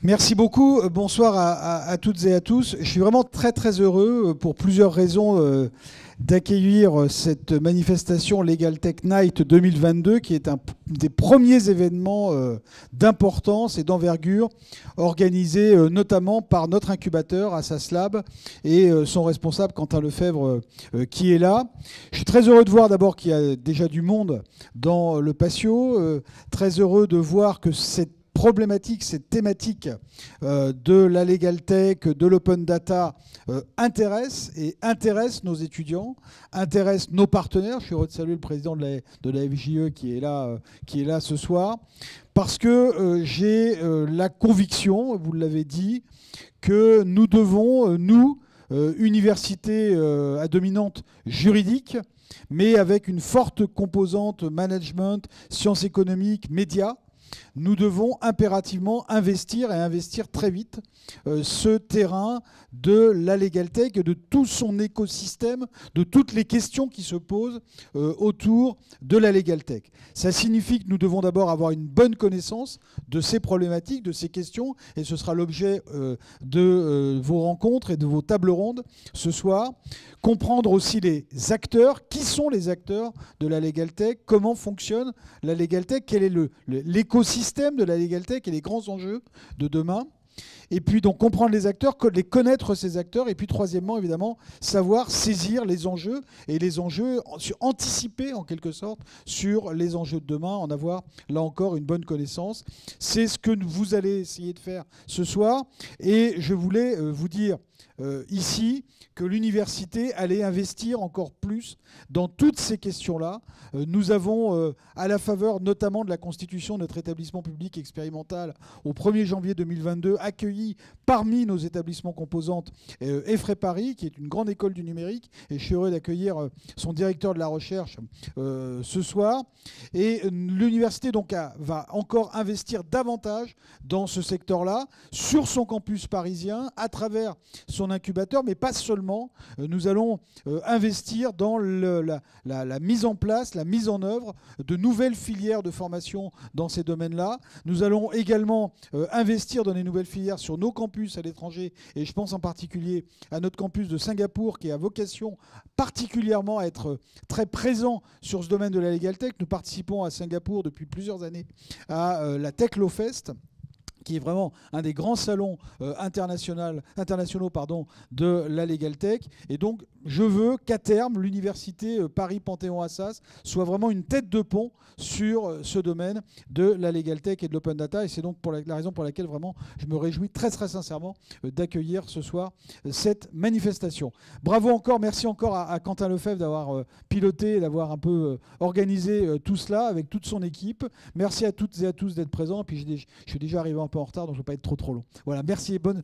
Merci beaucoup. Bonsoir à toutes et à tous. Je suis vraiment très très heureux pour plusieurs raisons d'accueillir cette manifestation Legal Tech Night 2022 qui est un des premiers événements d'importance et d'envergure organisés notamment par notre incubateur Assas Lab et son responsable Quentin Lefebvre qui est là. Je suis très heureux de voir d'abord qu'il y a déjà du monde dans le patio, très heureux de voir que cette problématique, cette thématique de la legal tech, de l'open data intéresse et intéresse nos étudiants, intéresse nos partenaires. Je suis heureux de saluer le président de la FJE qui est là ce soir, parce que j'ai la conviction, vous l'avez dit, que nous devons, université à dominante juridique, mais avec une forte composante management, sciences économiques, médias, nous devons impérativement investir et investir très vite ce terrain de la legal tech et de tout son écosystème, de toutes les questions qui se posent autour de la legal tech. Ça signifie que nous devons d'abord avoir une bonne connaissance de ces problématiques, de ces questions, et ce sera l'objet de vos rencontres et de vos tables rondes ce soir. Comprendre aussi les acteurs, qui sont les acteurs de la legal tech, comment fonctionne la legal tech, quel est l'écosystème de la legal tech et les grands enjeux de demain. Et puis donc comprendre les acteurs, les connaître ces acteurs, et puis troisièmement évidemment savoir saisir les enjeux et les enjeux, anticiper en quelque sorte sur les enjeux de demain, en avoir là encore une bonne connaissance. C'est ce que vous allez essayer de faire ce soir, et je voulais vous dire ici que l'université allait investir encore plus dans toutes ces questions-là. Nous avons, à la faveur notamment de la constitution de notre établissement public expérimental au 1er janvier 2022, accueilli parmi nos établissements composantes EFRE Paris, qui est une grande école du numérique, et je suis heureux d'accueillir son directeur de la recherche ce soir. Et l'université donc va encore investir davantage dans ce secteur-là, sur son campus parisien, à travers son incubateur, mais pas seulement. Nous allons investir dans la mise en place, la mise en œuvre de nouvelles filières de formation dans ces domaines-là. Nous allons également investir dans les nouvelles filières sur nos campus à l'étranger, et je pense en particulier à notre campus de Singapour qui a vocation particulièrement à être très présent sur ce domaine de la legal tech. Nous participons à Singapour depuis plusieurs années à la Tech Law Fest, qui est vraiment un des grands salons internationaux de la legal tech. Et donc, je veux qu'à terme, l'université Paris-Panthéon-Assas soit vraiment une tête de pont sur ce domaine de la legal tech et de l'open data. Et c'est donc la raison pour laquelle vraiment je me réjouis très très sincèrement d'accueillir ce soir cette manifestation. Bravo encore, merci encore à Quentin Lefebvre d'avoir piloté, d'avoir un peu organisé tout cela avec toute son équipe. Merci à toutes et à tous d'être présents. Et puis je suis déjà arrivé un peu en retard, donc je ne vais pas être trop long. Voilà, merci et bonne